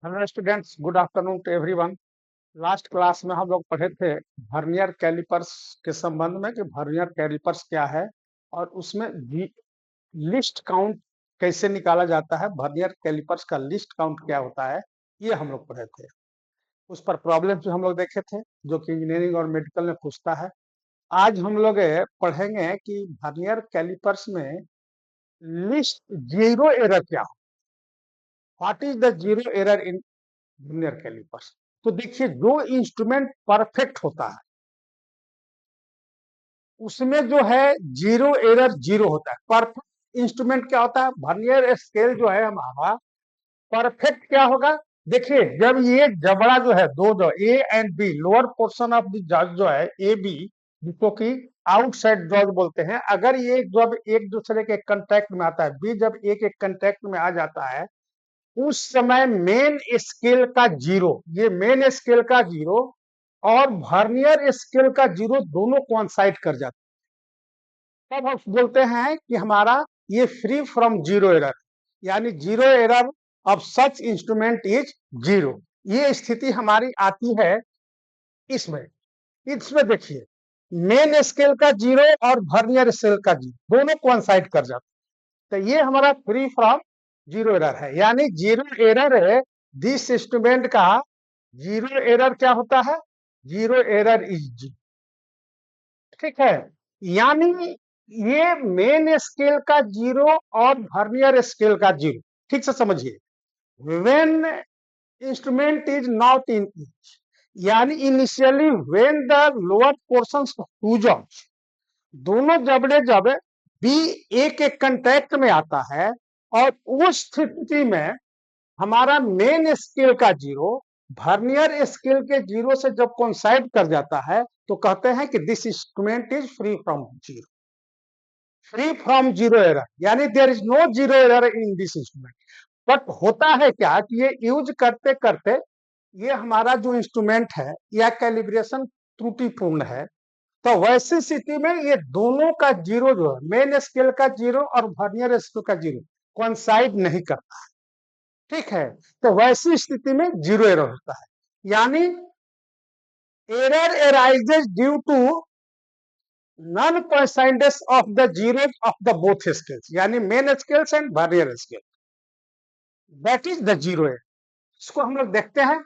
Hello students, good afternoon to everyone. Last class में हम लोग पढ़े थे वर्नियर कैलिपर्स के संबंध में कि वर्नियर कैलिपर्स क्या है और उसमें लिस्ट काउंट कैसे निकाला जाता है। वर्नियर कैलिपर्स का लिस्ट काउंट क्या होता है, ये हम लोग पढ़े थे। उस पर प्रॉब्लम भी हम लोग देखे थे जो कि इंजीनियरिंग और मेडिकल में पूछता है। आज हम लोग पढ़ेंगे कि वर्नियर कैलिपर्स में लिस्ट जीरो एरर क्या हो। What is the zero error in vernier callipers? तो देखिए, जो इंस्ट्रूमेंट परफेक्ट होता है उसमें जो है जीरो एरर जीरो होता है। परफेक्ट इंस्ट्रूमेंट क्या होता है? वर्नियर स्केल जो है हमारा परफेक्ट क्या होगा? देखिए, जब ये जबड़ा जो है दो जो A and B, lower portion of the jaws जो है ए बी, जिसको कि आउटसाइड जज बोलते हैं, अगर ये जब एक दूसरे के कंटेक्ट में आता है, बी जब एक एक कंटेक्ट में आ जाता है, उस समय मेन स्केल का जीरो, ये मेन स्केल का जीरो और वर्नियर स्केल का जीरो दोनों कोइंसाइड कर जाते हैं। तब हम बोलते हैं कि हमारा ये फ्री फ्रॉम जीरो एरर, यानी zero error of such instrument is zero. ये स्थिति हमारी आती है इसमें। इसमें देखिए, मेन स्केल का जीरो और वर्नियर स्केल का जीरो दोनों कोइंसाइड कर जाते हैं। तो ये हमारा फ्री फ्रॉम जीरो एरर है, यानी जीरो एरर है। दिस इंस्ट्रूमेंट का जीरो एरर क्या होता है? Zero error is zero. ठीक है, यानी ये मेन स्केल का जीरो और वर्नियर स्केल का जीरो। ठीक से समझिए, when instrument is not in each, यानी initially when the lower portions two जॉब्स, दोनों जबड़े जब बी एक एक कंटैक्ट में आता है और उस स्थिति में हमारा मेन स्केल का जीरो वर्नियर स्केल के जीरो से जब कोइंसाइड कर जाता है तो कहते हैं कि this instrument is free from zero. Free from zero error, यानी there is no zero error in this instrument. But होता है क्या कि ये यूज करते करते ये हमारा जो इंस्ट्रूमेंट है या कैलिब्रेशन त्रुटिपूर्ण है, तो वैसी स्थिति में ये दोनों का जीरो जो है, मेन स्केल का जीरो और वर्नियर स्केल का जीरो कोइंसाइड नहीं करता है। ठीक है, तो वैसी स्थिति में जीरो एरर होता है, यानी error arises due to non coincidence of the zero of the both scales, यानी main scales and vernier scale, that is the zero error. इसको हम लोग देखते हैं।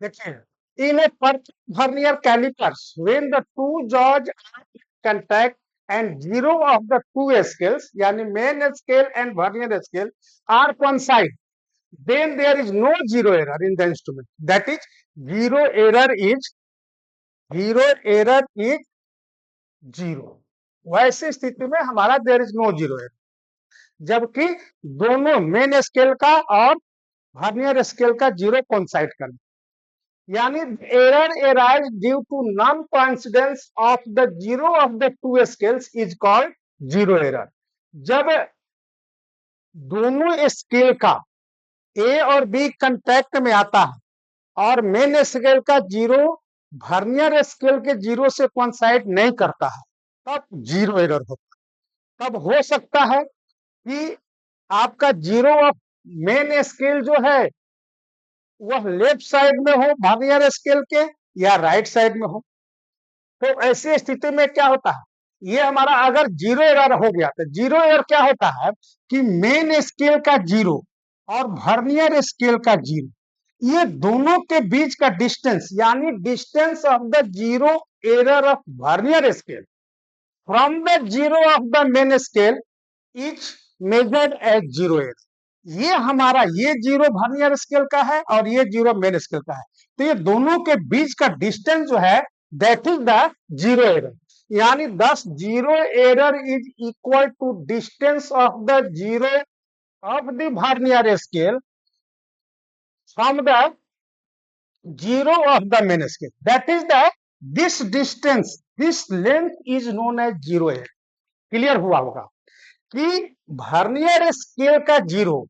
देखिए, in a perfect vernier calipers, when the two jaws are in contact and zero of the two scales, yani main scale and vernier scale, are coincide, then there is no zero error in the instrument. That is, zero error is zero. वैसी स्थिति में हमारा there is no zero error, जबकि दोनों main scale का और vernier scale का zero coincide करना, यानी error arise due to non coincidence of the zero of the two scales is called zero error. जब दोनों स्केल का ए और बी कंटैक्ट में आता है और मेन स्केल का जीरो वर्नियर स्केल के जीरो से कोइंसाइड नहीं करता है, तब जीरो एरर होता है। तब हो सकता है कि आपका जीरो ऑफ मेन स्केल जो है वह लेफ्ट साइड में हो वर्नियर स्केल के या राइट साइड में हो। तो ऐसी स्थिति में क्या होता है, ये हमारा अगर जीरो एरर हो गया तो जीरो एरर क्या होता है कि मेन स्केल का जीरो और वर्नियर स्केल का जीरो, ये दोनों के बीच का डिस्टेंस, यानी distance of the zero error of vernier scale from the zero of the main scale is measured as zero error. ये हमारा ये जीरो वर्नियर स्केल का है और ये जीरो मेन स्केल का है, तो ये दोनों के बीच का डिस्टेंस जो है that is the zero error. यानी this zero error is equal to distance of the zero of the vernier scale from the zero of the main scale, that is the this distance, this length is known as zero error. Clear हुआ होगा कि vernier scale का zero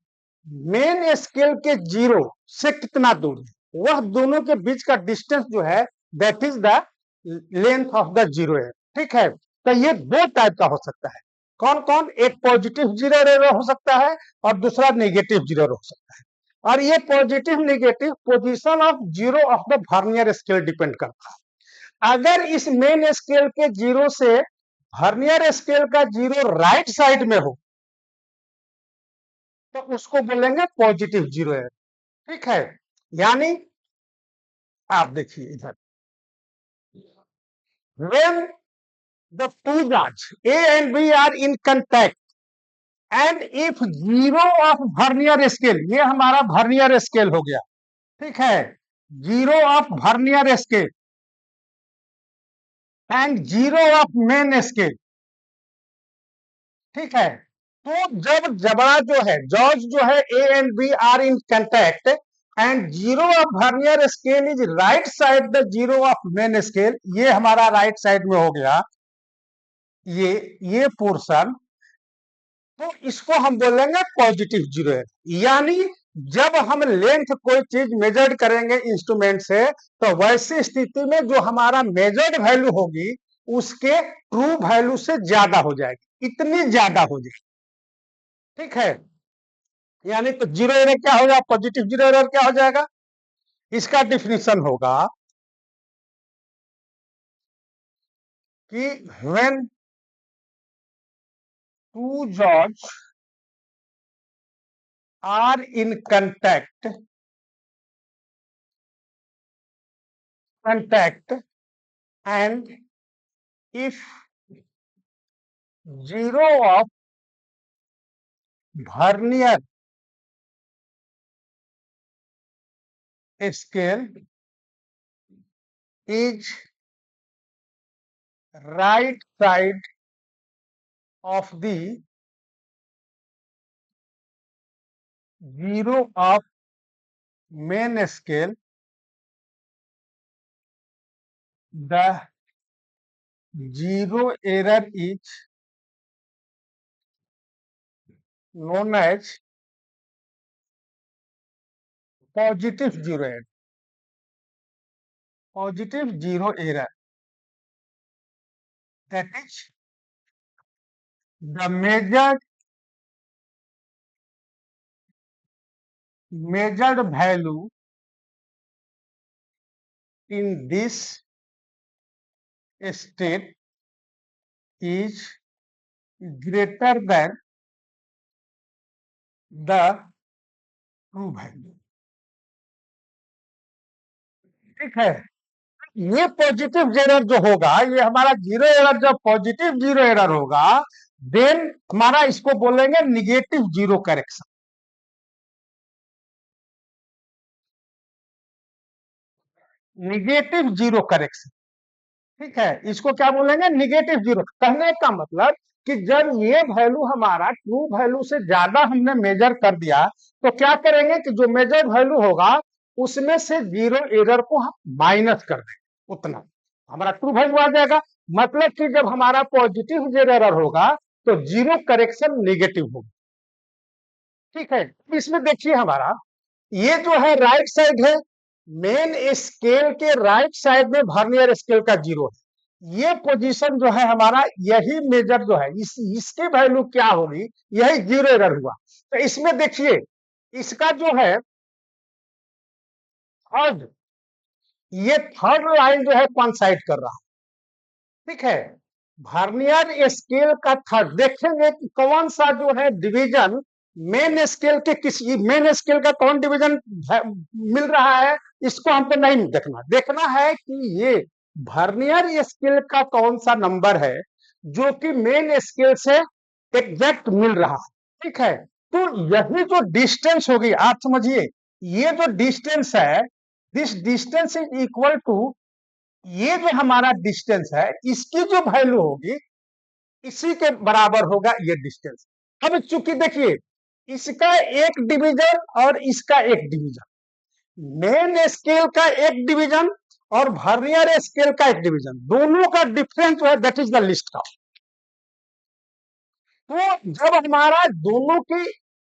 main scale के zero से कितना दूर है, वह दोनों के बीच का डिस्टेंस जो है that is the length of the zero है। ठीक है, तो ये दो टाइप का हो सकता है। कौन कौन? एक पॉजिटिव जीरो एरर हो सकता है और दूसरा नेगेटिव जीरो हो सकता है। और ये positive negative position of zero of the vernier scale depend करता है। अगर इस मेन स्केल के जीरो से वर्नियर स्केल का जीरो राइट साइड में हो तो उसको बोलेंगे पॉजिटिव जीरो एरर। ठीक है, यानी आप देखिए इधर, when the two jars A and B are in contact and if zero of vernier scale, ये हमारा वर्नियर स्केल हो गया, ठीक है, zero of vernier scale and zero of main scale, ठीक है, तो जब जबड़ा जो है जॉर्ज जो है ए and B are in contact and zero of vernier scale is right side the zero of main scale, ये हमारा राइट साइड में हो गया, ये पोर्शन, तो इसको हम बोलेंगे पॉजिटिव जीरो एरर। यानी जब हम लेंथ कोई चीज मेजर्ड करेंगे इंस्ट्रूमेंट से तो वैसी स्थिति में जो हमारा मेजर्ड वैल्यू होगी उसके ट्रू वैल्यू से ज्यादा हो जाएगी, इतनी ज्यादा हो जाएगी, ठीक है। यानी तो जीरो एरर क्या होगा, पॉजिटिव जीरो एरर क्या हो जाएगा, इसका डिफिनीशन होगा कि व्हेन टू जॉर्ज are in contact and if zero of vernier scale is right side of the zero of main scale, the zero error is known as positive zero error. Positive zero error, that is the measured value in this state is greater than the true value, ठीक है। ये positive error जो होगा, ये हमारा zero error जब positive zero error होगा then हमारा इसको बोलेंगे negative zero correction, negative zero correction, ठीक है, इसको क्या बोलेंगे, निगेटिव जीरो। कहने का मतलब कि जब ये वैल्यू हमारा ट्रू वैल्यू से ज्यादा हमने मेजर कर दिया तो क्या करेंगे कि जो मेजर वैल्यू होगा उसमें से जीरो एरर को हम माइनस कर देंगे, उतना हमारा ट्रू वैल्यू आ जाएगा। मतलब कि जब हमारा पॉजिटिव जीरो एरर होगा तो जीरो करेक्शन नेगेटिव होगा, ठीक है। इसमें देखिए हमारा ये जो है राइट साइड है, मेन स्केल के राइट साइड में वर्नियर स्केल का जीरो है, ये पोजीशन जो है हमारा, यही मेजर जो है इसकी वैल्यू क्या होगी, यही जीरो एरर हुआ। तो इसमें देखिए इसका जो है थर्ड, ये थर्ड लाइन जो है कॉन्साइड कर रहा है, ठीक है। वर्नियर स्केल का थर्ड देखेंगे कि कौन सा जो है डिवीजन मेन स्केल के, किसी मेन स्केल का कौन डिवीजन मिल रहा है, इसको हमको नहीं देखना, देखना है कि ये वर्नियर स्केल का कौन सा नंबर है जो कि मेन स्केल से एग्जैक्ट मिल रहा है, ठीक है। तो यही जो डिस्टेंस होगी, आप समझिए ये जो डिस्टेंस है, this distance is equal to, ये जो हमारा डिस्टेंस है इसकी जो वैल्यू होगी इसी के बराबर होगा ये डिस्टेंस। अब चूंकि देखिए इसका एक डिवीजन और इसका एक डिवीजन, मेन स्केल का एक डिवीजन और वर्नियर स्केल का एक डिवीजन, दोनों का डिफरेंस जो है that is the list count. तो जब हमारा दोनों की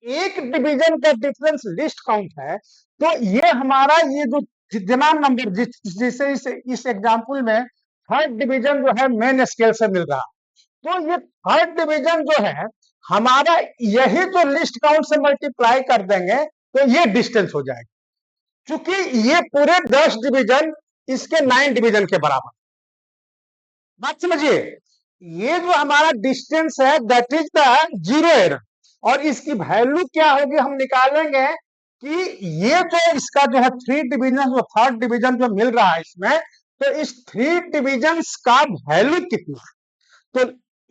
एक डिवीजन का डिफरेंस लिस्ट काउंट है तो ये हमारा ये जो जितना नंबर जिसे इस एग्जांपल में थर्ड डिवीजन जो है मेन स्केल से मिल रहा, तो ये थर्ड डिवीजन जो है हमारा यही जो लिस्ट काउंट से मल्टीप्लाई कर देंगे तो ये डिस्टेंस हो जाएगा, क्योंकि ये पूरे 10 डिवीजन इसके 9 डिवीजन के बराबर। बात समझिए, ये जो हमारा डिस्टेंस है that is the zero error, और इसकी वैल्यू क्या होगी हम निकालेंगे कि ये जो इसका जो है 3 डिवीजन जो 3rd डिवीजन जो मिल रहा है इसमें, तो इस 3 डिवीजन का वैल्यू कितना है। तो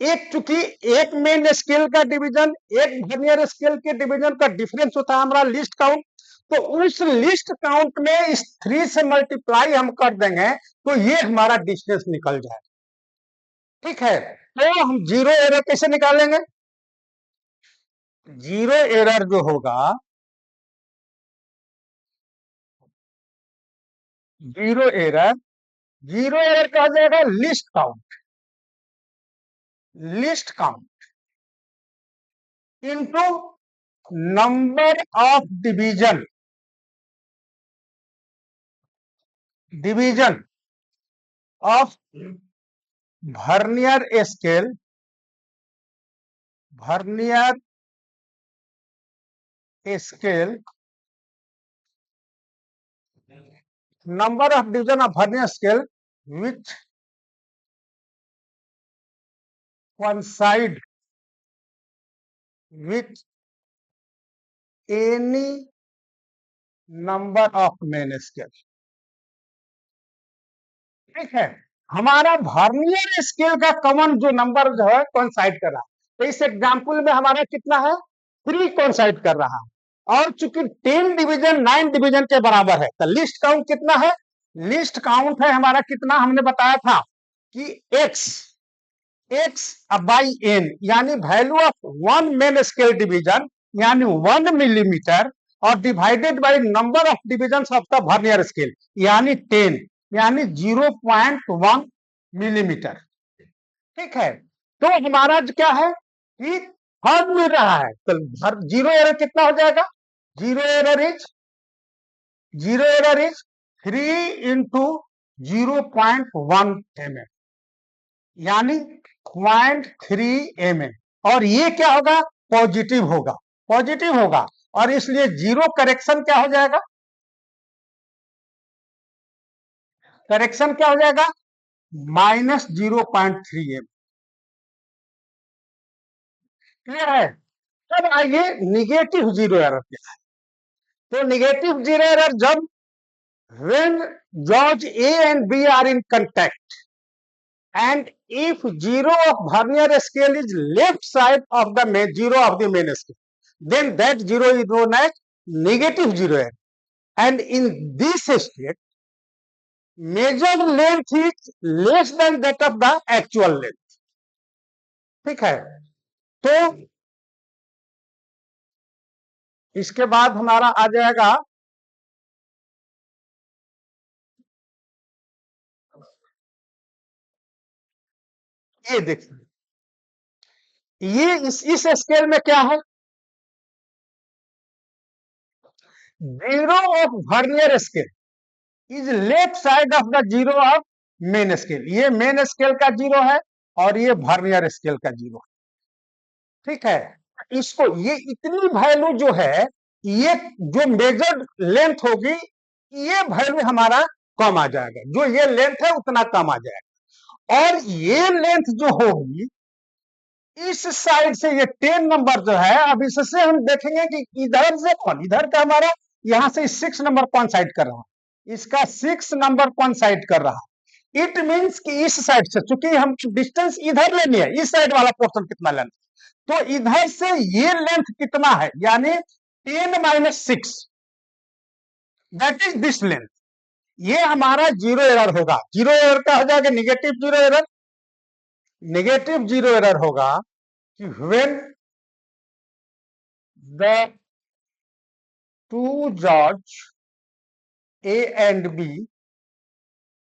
एक, चूंकि एक मेन स्केल का डिवीजन एक वर्नियर स्केल के डिवीजन का डिफरेंस होता है हमारा लिस्ट काउंट, तो उस लिस्ट काउंट में इस 3 से मल्टीप्लाई हम कर देंगे तो ये हमारा डिस्टेंस निकल जाएगा। ठीक है, तो हम जीरो एरर कैसे निकालेंगे। जीरो एरर जो होगा, जीरो एरर, जीरो एरर कहा जाएगा list count, list count into number of division, division of vernier scale, vernier scale, number of division of vernier scale which coincide with any number of main scale। ठीक है, हमारा vernier scale का common जो number जो है coincide कर रहा है, तो इस एग्जांपल में हमारा कितना है 3 कोइंसाइड कर रहा है, और चूंकि 10 डिवीजन 9 डिवीजन के बराबर है, तो लिस्ट काउंट कितना है, लिस्ट काउंट है हमारा कितना, हमने बताया था कि x बाई n, यानी value of 1 main scale division यानी 1 मिलीमीटर, और divided by number of division of the vernier scale यानी 10, यानी 0.1 मिलीमीटर। ठीक है, तो हमारा क्या है कि हर मिल रहा है, तो जीरो एरर कितना हो जाएगा, zero error is, zero error is 3 into 0.1 mm, यानी 0.3 mm, और ये क्या होगा पॉजिटिव होगा, पॉजिटिव होगा, और इसलिए जीरो करेक्शन क्या हो जाएगा, करेक्शन क्या हो जाएगा -0.3 mm। क्लियर है। तब आइए निगेटिव जीरो एरर क्या है। तो निगेटिव जीरो एरर जब when gauge A and B are in contact and if zero of vernier scale is left side of the zero of the main scale, then that zero is known as negative zero error, and in this state measured length is less than that of the actual length। ठीक है, तो इसके बाद हमारा आ जाएगा ये, देखिए ये इस स्केल में क्या है, zero of vernier scale is left side of the zero of main scale, ये मेन स्केल का जीरो है और ये वर्नियर स्केल का जीरो है। ठीक है, इसको ये इतनी वैल्यू जो है, ये जो मेजर्ड लेंथ होगी ये वैल्यू हमारा कम आ जाएगा, जो ये लेंथ है उतना कम आ जाएगा, और ये लेंथ जो होगी इस साइड से ये 10 नंबर जो है, अब इससे हम देखेंगे कि इधर से कौन, इधर का हमारा यहां से 6 नंबर कौन साइड कर रहा है, इसका 6 नंबर कौन साइड कर रहा है, इट मींस कि इस साइड से, चूंकि हम डिस्टेंस इधर लेनी है, इस साइड वाला पोर्शन कितना लेंथ, तो इधर से ये लेंथ कितना है, यानी 10 - 6 दैट इज दिस लेंथ, ये हमारा जीरो एरर होगा। जीरो एरर का हो जाएगा negative zero error, negative zero error होगा कि when the two George A and B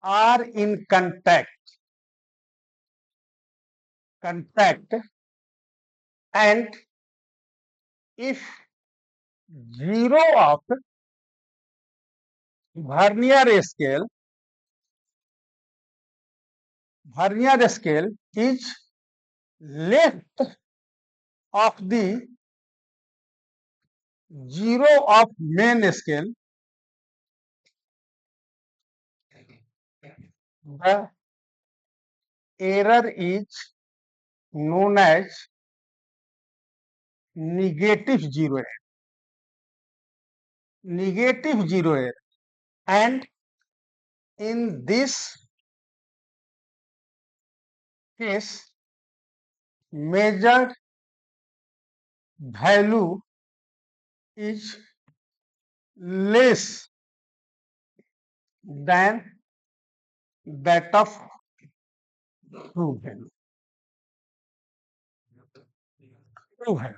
are in contact and if zero of vernier scale is left of the zero of main scale, the error is known as negative zero error, negative zero error, and in this case measured value is less than that of true value, true है।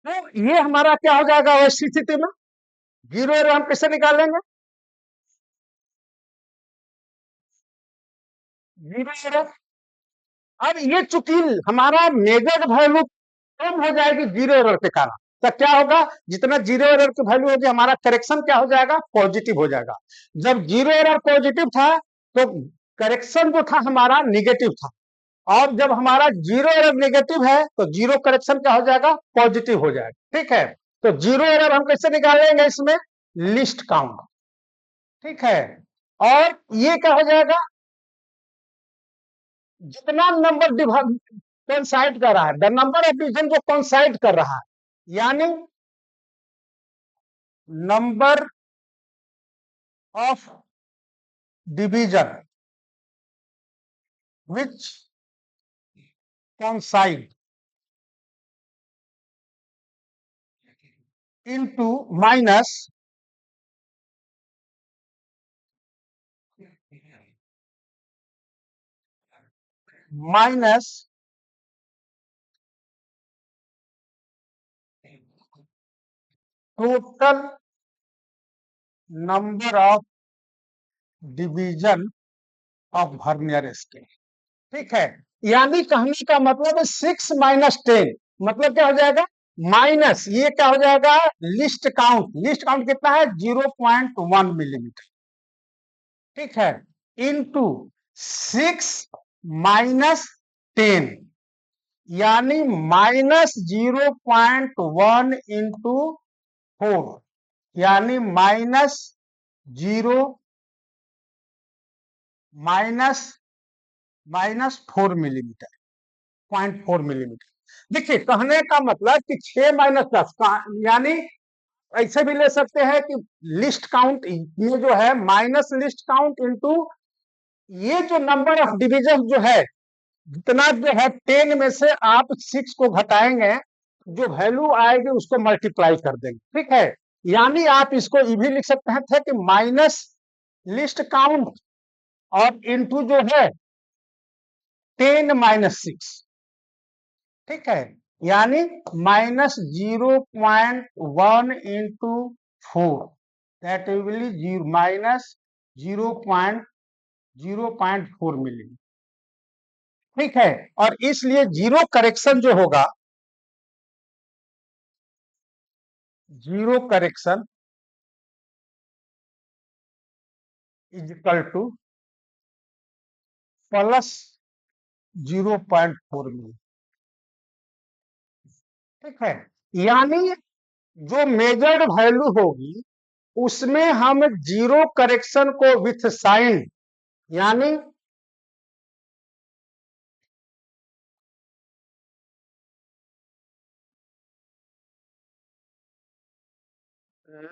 तो ये हमारा क्या हो जाएगा ऐसी स्थिति में, जीरो एरर हम कैसे निकालेंगे, जीरो एरर। अब ये चूंकि हमारा मेजर्ड वैल्यू कम हो जाएगी जीरो एरर के कारण, तो क्या होगा, जितना जीरो एरर की वैल्यू होगी हमारा करेक्शन क्या हो जाएगा, पॉजिटिव हो जाएगा। जब जीरो एरर पॉजिटिव था तो करेक्शन जो था हमारा निगेटिव था, और जब हमारा जीरो एरर नेगेटिव है तो जीरो करेक्शन क्या हो जाएगा, पॉजिटिव हो जाएगा। ठीक है, तो जीरो एरर हम कैसे निकालेंगे, इसमें लिस्ट काउंट। ठीक है, और ये क्या हो जाएगा, जितना नंबर कोइंसाइड कर रहा है, द नंबर ऑफ डिवीजन जो कोइंसाइड कर रहा है, यानी number of division which coincide into minus minus total number of division of vernier scale. ठीक है, यानी कहने का मतलब है 6 - 10, मतलब क्या हो जाएगा, माइनस ये क्या हो जाएगा, लिस्ट काउंट। लिस्ट काउंट कितना है, 0.1 मिलीमीटर। ठीक है, इनटू 6 - 10, यानी -0.1 इंटू 4, यानी -0 -4 मिलीमीटर, 0.4 मिलीमीटर। देखिए कहने का मतलब कि 6 - 10 यानी ऐसे भी ले सकते हैं कि लिस्ट काउंट में जो है माइनस लिस्ट काउंट इंटू ये जो नंबर ऑफ डिवीजन जो है, जितना जो है 10 में से आप 6 को घटाएंगे, जो वैल्यू आएगी उसको मल्टीप्लाई कर देंगे। ठीक है, यानी आप इसको ये भी लिख सकते हैं थे कि माइनस लिस्ट काउंट और इंटू जो है 10 - 6। ठीक है, यानी -0.1 into 4, that will be -0.4 millimetre. ठीक है, और इसलिए जीरो करेक्शन जो होगा, zero correction is equal to +0.4 milli. ठीक है, यानी जो मेजर्ड वैल्यू होगी उसमें हम जीरो करेक्शन को विथ साइन, यानी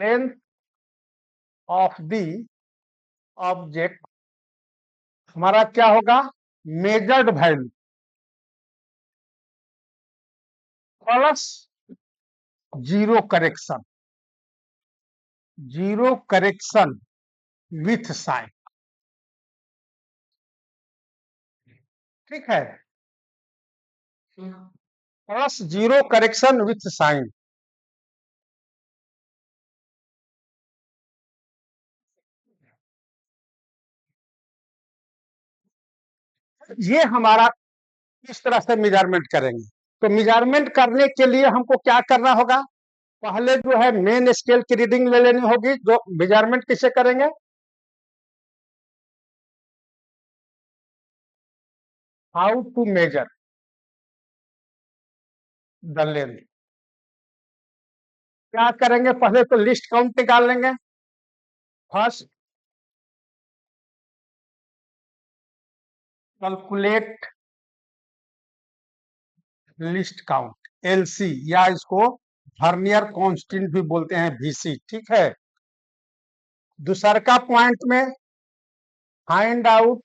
लेंथ ऑफ द ऑब्जेक्ट, हमारा क्या होगा, measured value plus zero correction, zero correction with sign. ठीक है, plus zero correction with sign. ये हमारा इस तरह से मेजरमेंट करेंगे। तो मेजरमेंट करने के लिए हमको क्या करना होगा, पहले जो है मेन स्केल की रीडिंग ले लेनी होगी। जो मेजरमेंट किसे करेंगे, how to measure the length. क्या करेंगे, पहले तो लिस्ट काउंट निकाल लेंगे। First calculate least count, LC, या इसको वर्नियर कांस्टेंट भी बोलते हैं, वीसी, ठीक है। दूसरा का पॉइंट में फाइंड आउट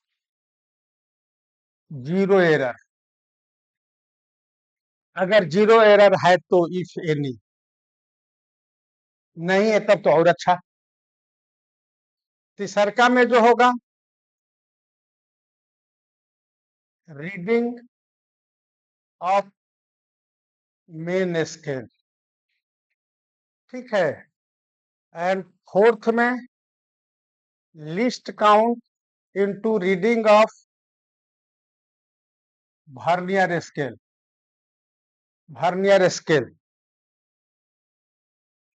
जीरो एरर, अगर जीरो एरर है तो इफ एनी, नहीं है तब तो और अच्छा। तीसरा में जो होगा रीडिंग ऑफ मेन स्केल, ठीक है। एंड फोर्थ में least count into reading of vernier scale, vernier scale.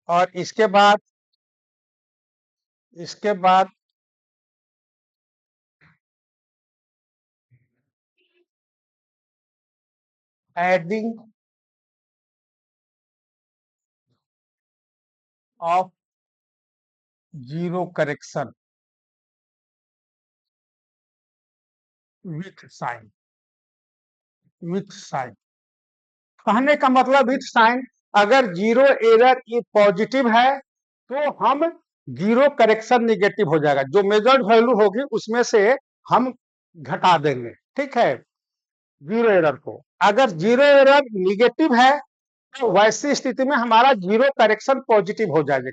और इसके बाद adding of zero correction with sign, with sign, कहने का मतलब विथ साइन, अगर जीरो एरर ये पॉजिटिव है तो हम जीरो करेक्शन निगेटिव हो जाएगा, जो मेजर्ड वैल्यू होगी उसमें से हम घटा देंगे, ठीक है, जीरो एरर को। अगर जीरो एरर निगेटिव है तो वैसी स्थिति में हमारा जीरो करेक्शन पॉजिटिव हो जाएगा,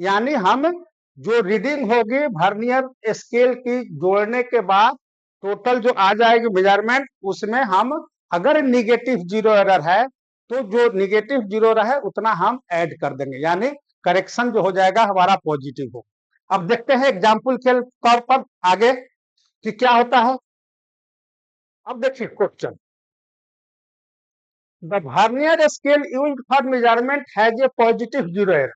यानी हम जो रीडिंग होगी वर्नियर स्केल की जोड़ने के बाद टोटल जो आ जाएगी मेजरमेंट, उसमें हम अगर निगेटिव जीरो एरर है तो जो निगेटिव जीरो एरर है उतना हम ऐड कर देंगे, यानी करेक्शन जो हो जाएगा हमारा पॉजिटिव हो। अब देखते हैं एग्जाम्पल के तौर पर आगे कि क्या होता है। अब देखिए question, the vernier scale used for measurement has a positive zero error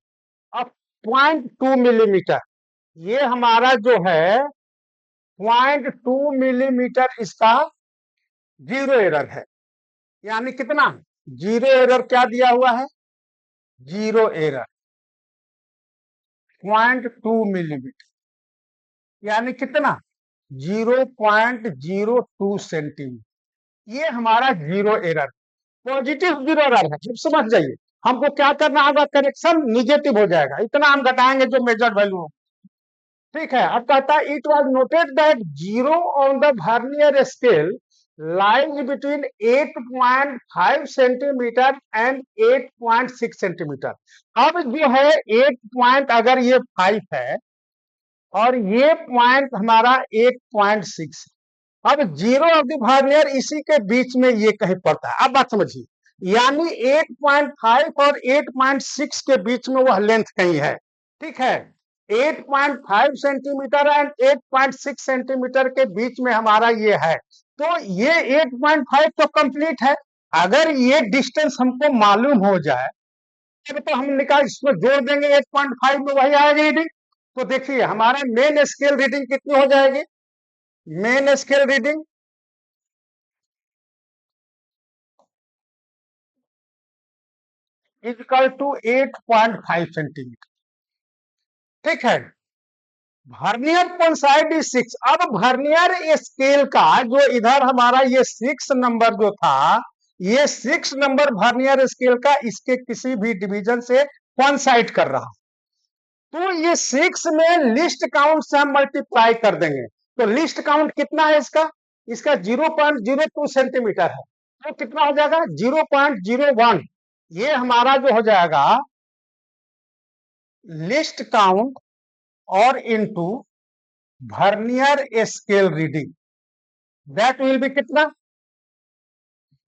of 0.2 millimetre, ये हमारा जो है 0.2 मिलीमीटर इसका जीरो एरर है, यानी कितना जीरो एरर क्या दिया हुआ है, जीरो एरर 0.2 मिलीमीटर, यानी कितना 0.02 सेंटीमीटर, ये हमारा zero error, positive zero error है। अब समझ जाइए हमको क्या करना होगा, करेक्शन निगेटिव हो जाएगा, इतना हम घटाएंगे जो मेजर्ड वैल्यू, ठीक है। अब कहता है it was noted that zero on the vernier scale lies between 8.5 centimetre and 8.6 centimetre. अब जो है 8 पॉइंट, अगर ये 5 है और ये पॉइंट हमारा 8.6, अब जीरो ऑफ द वर्नियर इसी के बीच में ये कहीं पड़ता है। अब बात समझिए, यानी 8.5 और 8.6 के बीच में वह लेंथ कहीं है, ठीक है। 8.5 सेंटीमीटर एंड 8.6 सेंटीमीटर के बीच में हमारा ये है, तो ये 8.5 तो कंप्लीट है। अगर ये डिस्टेंस हमको मालूम हो जाए तो हम निकाल इसमें जोड़ देंगे 8.5 में, वही आएगी रीडिंग। तो देखिए हमारा मेन स्केल रीडिंग कितनी हो जाएगी, main scale reading equal to 8.5 centimetre, ठीक है। वर्नियर कोइंसाइड इज 6, अब वर्नियर स्केल का जो इधर हमारा ये 6 नंबर जो था, ये 6 नंबर वर्नियर स्केल का इसके किसी भी डिवीजन से कोइंसाइड कर रहा, तो ये 6 में लिस्ट काउंट से हम मल्टीप्लाई कर देंगे, तो लिस्ट काउंट कितना है इसका, इसका 0.02 सेंटीमीटर है, तो कितना हो जाएगा 0.01, ये हमारा जो हो जाएगा लिस्ट काउंट और into vernier scale reading, that will B कितना,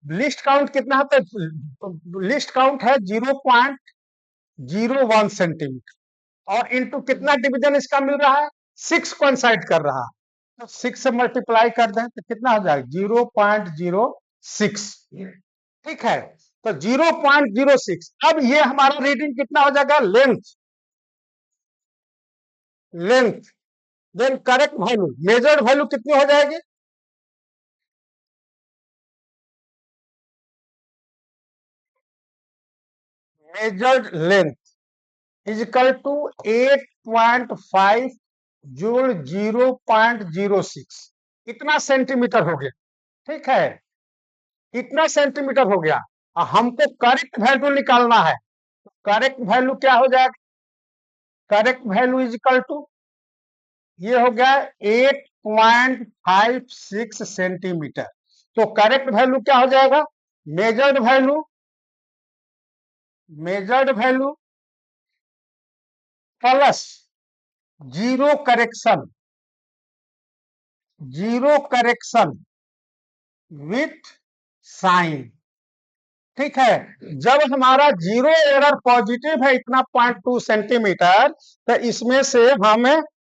लिस्ट काउंट कितना है, तो लिस्ट काउंट है 0.01 सेंटीमीटर और इनटू कितना डिवीजन इसका मिल रहा है, 6 कोइंसाइड कर रहा है, तो 6 से मल्टीप्लाई कर दें तो कितना हो जाएगा 0.06, ठीक है। तो 0.06, अब ये हमारा रीडिंग कितना हो जाएगा, length, length, then correct value, measured value कितनी हो जाएगी, मेजर्ड लेंथ, इजिकल टू 8.5 जूल 0.06, इतना सेंटीमीटर हो गया। ठीक है, इतना सेंटीमीटर हो गया। हमको करेक्ट वैल्यू निकालना है। करेक्ट वैल्यू क्या हो जाएगा? करेक्ट वैल्यू इजिकल टू, ये हो गया 8.56 सेंटीमीटर। तो करेक्ट वैल्यू क्या हो जाएगा? Measured value, measured value plus zero correction, zero correction with sign. ठीक है, जब हमारा जीरो एरर पॉजिटिव है इतना 0.2 सेंटीमीटर, तो इसमें से हम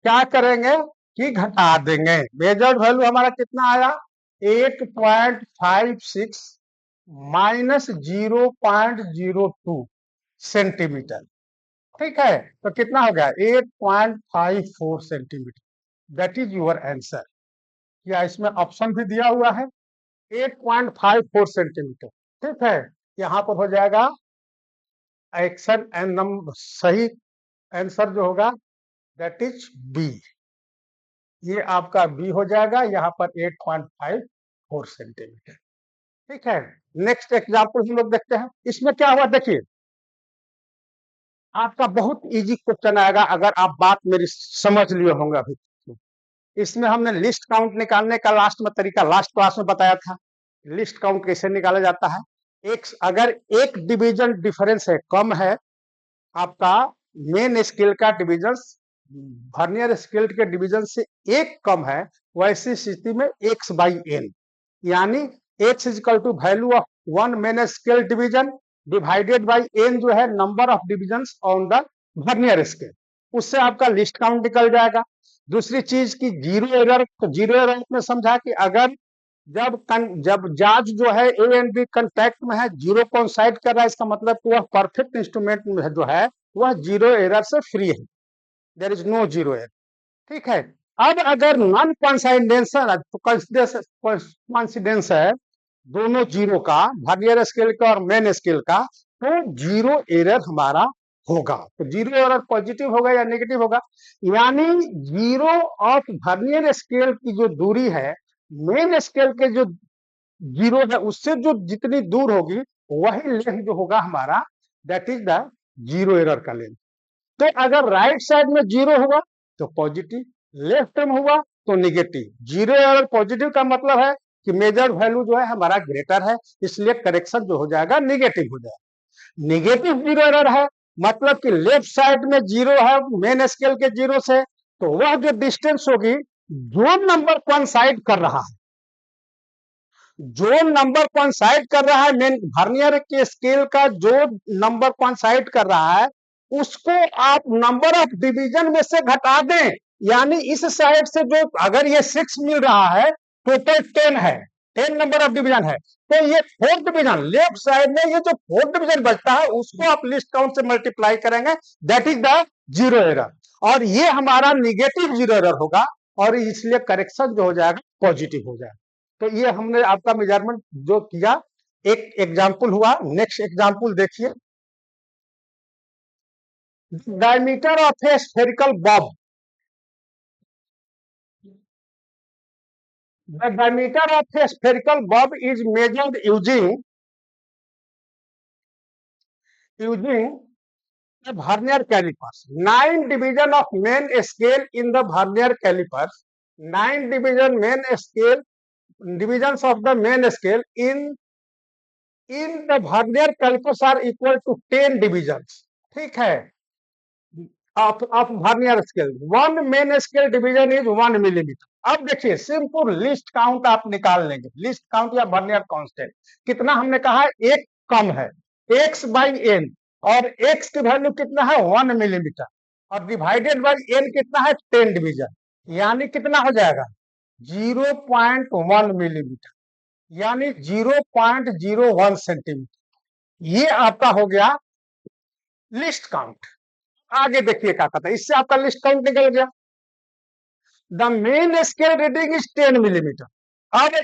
क्या करेंगे कि घटा देंगे। मेजर्ड वैल्यू हमारा कितना आया? 8.56 माइनस 0.02 सेंटीमीटर। ठीक है, तो कितना हो गया? 8.54 centimetre. That is your answer. या इसमें ऑप्शन भी दिया हुआ है 8.54 सेंटीमीटर। ठीक है, यहाँ पर हो जाएगा एक्शन एंड नंबर, सही आंसर जो होगा दैट इज बी। ये आपका बी हो जाएगा, यहाँ पर 8.54 सेंटीमीटर। ठीक है, नेक्स्ट एग्जाम्पल हम लोग देखते हैं। इसमें क्या हुआ देखिए, आपका बहुत इजी क्वेश्चन आएगा अगर आप बात मेरी समझ लिए होंगे अभी। इसमें हमने लिस्ट काउंट निकालने का लास्ट में तरीका लास्ट क्लास में बताया था। लिस्ट काउंट कैसे निकाला जाता है? एक अगर एक डिवीजन डिफरेंस है, कम है आपका मेन स्केल का डिवीजन वर्नियर स्केल के डिवीजन से एक कम है, वैसी स्थिति में x बाई एन, यानी x is equal to value of one main scale division divided by n जो है number of divisions on the vernier scale, उससे आपका लिस्ट काउंट निकल जाएगा। दूसरी चीज की जीरो एरर, तो जीरो एरर में समझा कि अगर जब जाज जो है ए एंड बी कंटैक्ट में है, जीरो कोइंसाइड कर रहा है, इसका मतलब वह परफेक्ट इंस्ट्रूमेंट में जो है वह जीरो एरर से फ्री है, there is no zero error. ठीक है, अब अगर नॉन कोइंसाइडेंस है तो कोइंसिडेंस है दोनों जीरो का, वर्नियर स्केल का और मेन स्केल का, तो जीरो एरर हमारा होगा। तो जीरो एरर पॉजिटिव होगा या नेगेटिव होगा? यानी जीरो ऑफ वर्नियर स्केल की जो दूरी है मेन स्केल के जो जीरो है उससे जो जितनी दूर होगी वही लेंथ जो होगा हमारा, that is the zero error का लेंथ। तो अगर राइट साइड में जीरो होगा तो पॉजिटिव, लेफ्ट में हुआ तो निगेटिव। जीरो एरर पॉजिटिव का मतलब है कि मेजर वैल्यू जो है हमारा ग्रेटर है, इसलिए करेक्शन जो हो जाएगा निगेटिव हो जाएगा। निगेटिव जीरो एरर है मतलब कि लेफ्ट साइड में जीरो है मेन स्केल के जीरो से, तो वह जो डिस्टेंस होगी जो नंबर कोइंसाइड कर रहा है, जो नंबर कोइंसाइड कर रहा है मेन वर्नियर के स्केल का, जो नंबर कोइंसाइड कर रहा है उसको आप नंबर ऑफ डिवीजन में से घटा दें। यानी इस साइड से जो अगर ये 6 मिल रहा है, टोटल 10 है, 10 नंबर ऑफ डिवीजन है, तो ये फोर्थ डिवीजन लेफ्ट साइड में ये जो फोर्थ डिवीजन बचता है उसको आप लिस्ट काउंट से मल्टीप्लाई करेंगे, that is the zero error. और ये हमारा निगेटिव जीरो एरर होगा और इसलिए करेक्शन जो हो जाएगा पॉजिटिव हो जाएगा। तो ये हमने आपका मेजरमेंट जो किया, एक एग्जाम्पल हुआ। नेक्स्ट एग्जाम्पल देखिए, diameter of A spherical Bob, the diameter of a spherical bob is measured using the vernier calipers. 9 division of main scale in the vernier calipers, 9 division main scale divisions of the main scale in the vernier calipers are equal to 10 divisions. ठीक है, of vernier scale, one main scale division is 1 millimeter. अब देखिए simple list count आप निकाल लेंगे, list count या vernier constant कितना हमने कहा एक कम है, x बाई एन, और x की वैल्यू कितना है 1 मिलीमीटर, और डिवाइडेड बाई एन कितना है 10 डिवीजन, यानी कितना हो जाएगा 0.1 मिलीमीटर, यानी 0.01 सेंटीमीटर। ये आपका हो गया लिस्ट काउंट। आगे देखिए क्या कहता है, इससे आपका लिस्ट काउंट निकल गया। The main scale reading is 10 millimetre. अब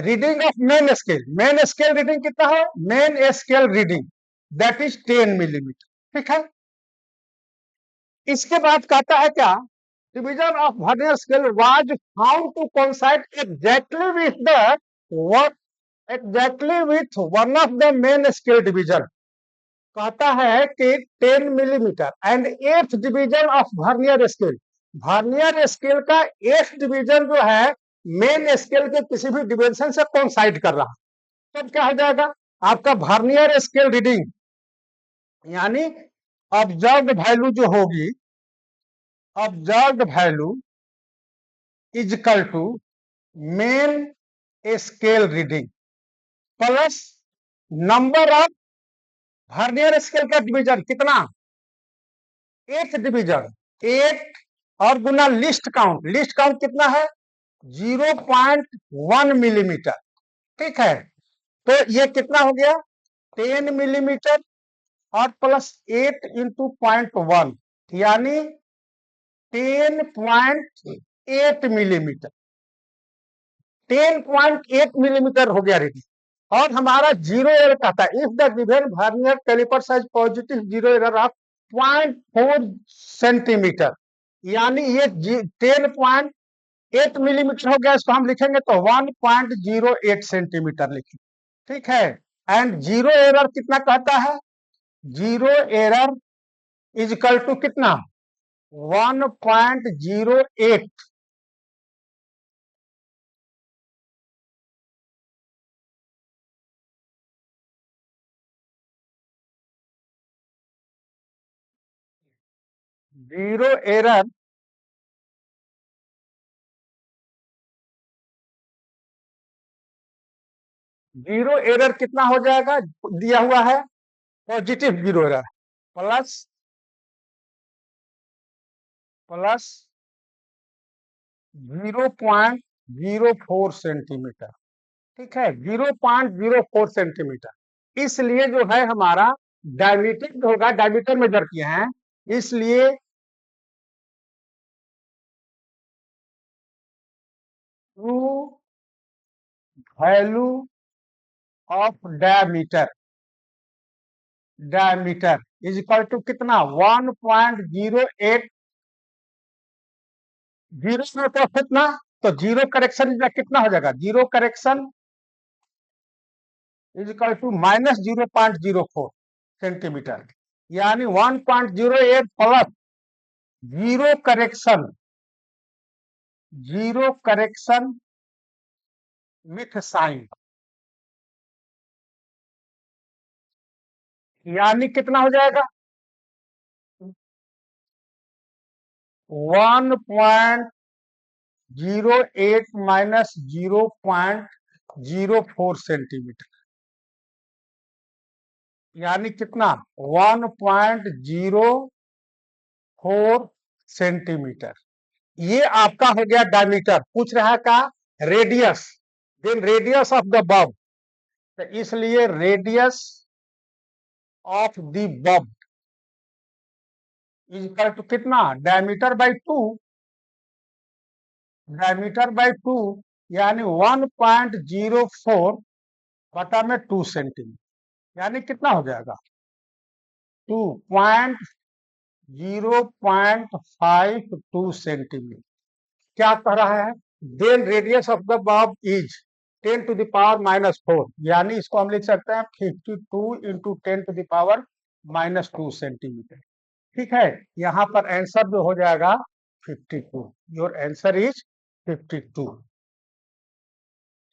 reading of main scale reading कितना है, main scale reading that is 10 millimetre. ठीक है, इसके बाद कहता है क्या, division of vernier scale was found to coincide exactly with the exactly with one of the main scale division. कहता है कि 10 millimetre and 8th division of vernier scale, vernier scale का 8th डिवीजन जो है मेन स्केल के किसी भी division से कोइंसाइड कर रहा है। तब क्या हो जाएगा आपका वर्नियर स्केल रीडिंग, यानी ऑब्जर्व्ड वैल्यू जो होगी, observed value is equal to main scale reading plus number of vernier scale का डिवीजन कितना, 8th डिवीजन 8 और गुना लिस्ट काउंट कितना है 0.1 मिलीमीटर। ठीक है, तो ये कितना हो गया 10 मिलीमीटर और प्लस 8 इंटू 0.1 यानी 10.8 मिलीमीटर, 10.8 मिलीमीटर हो गया रीडिंग। और हमारा जीरो एरर कहता है if the given vernier calliper shows positive zero error of 0.4 centimetre, यानी ये 10.8 मिलीमीटर हो गया, इसको हम लिखेंगे तो 1.08 सेंटीमीटर लिखेंगे। ठीक है, एंड जीरो एरर कितना कहता है, zero error is equal to कितना 1.08 जीरो एरर जीरो एरर कितना हो जाएगा दिया हुआ है positive zero error plus plus 0.04 centimetre. ठीक है, 0.04 सेंटीमीटर, इसलिए जो है हमारा डायमीटर होगा, डायमीटर मेजर किए हैं, इसलिए true value of diameter is equal to कितना 1.08, जीरो में तो कितना, तो जीरो करेक्शन कितना हो जाएगा, zero correction is equal to minus 0.04 centimetre, यानी 1.08 plus zero correction with sign, यानी कितना हो जाएगा 1.08 माइनस 0.04 सेंटीमीटर, यानी कितना 1.04 सेंटीमीटर। ये आपका हो गया डायमीटर। पूछ रहा है का radius, then radius of the bob, तो इसलिए radius of the bob is equal to कितना डायमीटर बाई 2, यानी 1.04 बटा में 2 सेंटीमीटर, यानी कितना हो जाएगा 0.52 सेंटीमीटर। क्या कह रहा है, then radius of the bob is 10 to the power minus 4, यानी इसको हम लिख सकते हैं 52 into 10 to the power minus 2 centimetre. ठीक है, यहाँ पर आंसर जो हो जाएगा 52, योर आंसर इज 52।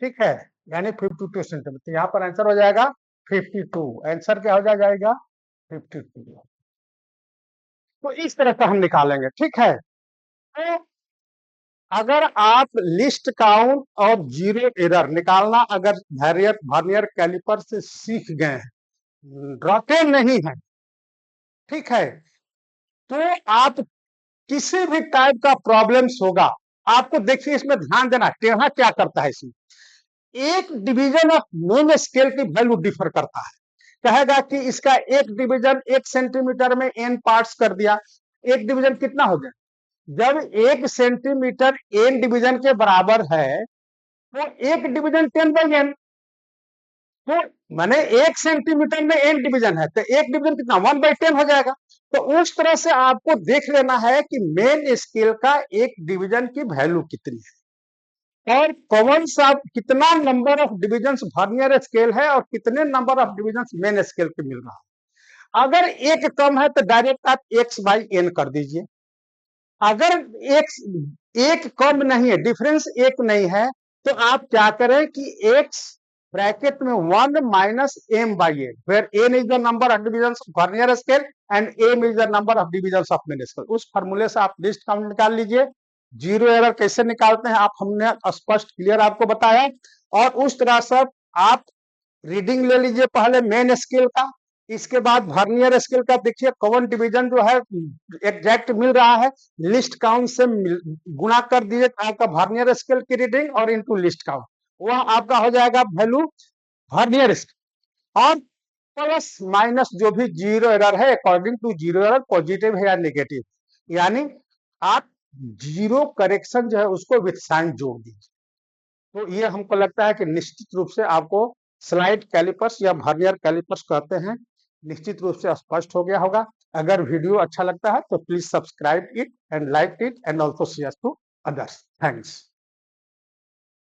ठीक है, यानी 52 सेंटीमीटर, यहाँ पर आंसर हो जाएगा 52, आंसर क्या हो जाएगा 52। तो इस तरह से हम निकालेंगे। ठीक है, तो अगर आप लिस्ट काउंट और जीरो एरर निकालना अगर वर्नियर कैलिपर से सीख गए हैं, रटे नहीं है, ठीक है, तो आप किसी भी टाइप का प्रॉब्लम्स होगा, आपको देखिए इसमें ध्यान देना, टेढ़ा क्या करता है इसमें, एक डिवीजन ऑफ मेन स्केल की वैल्यू डिफर करता है। कहेगा कि इसका एक डिवीजन 1 सेंटीमीटर में n पार्ट्स कर दिया, एक डिवीजन कितना हो गया, जब 1 सेंटीमीटर n डिवीजन के बराबर है तो एक डिवीजन 10/n, तो माने 1 सेंटीमीटर में n डिवीजन है तो एक डिवीजन कितना 1/10 हो जाएगा। तो उस तरह से आपको देख लेना है कि मेन स्केल का एक डिवीजन की वैल्यू कितनी है और कौन सा कितना number of division vernier scale है और कितने number of division main scale के मिल रहा है। अगर एक कम है तो डायरेक्ट आप x/n कर दीजिए। अगर एक कम नहीं है, डिफरेंस एक नहीं है, तो आप क्या करें कि x ब्रैकेट में 1 minus m/n, where n is the number of division of vernier scale and m is the number of division of main scale. उस फॉर्मूले से आप लिस्ट काउंट निकाल लीजिए। जीरो एरर कैसे निकालते हैं आप हमने स्पष्ट क्लियर आपको बताया, और उस तरह से आप रीडिंग ले लीजिए पहले मेन स्केल का, इसके बाद वर्नियर स्केल का देखिए कौन डिवीजन जो है एग्जैक्ट मिल रहा है, लिस्ट काउंट से गुणा कर दीजिए आपका वर्नियर स्केल की रीडिंग और इनटू लिस्ट काउंट, वह आपका हो जाएगा वैल्यू वर्नियर स्केल। और प्लस माइनस जो भी जीरो एरर है according to zero error positive है या नेगेटिव, यानी आप जीरो करेक्शन जो है उसको विथ साइन जोड़ दीजिए। तो ये हमको लगता है कि निश्चित रूप से आपको स्लाइड कैलिपर्स या वर्नियर कैलिपर्स कहते हैं, निश्चित रूप से स्पष्ट हो गया होगा। अगर वीडियो अच्छा लगता है तो please subscribe it and like it and also share to others. Thanks.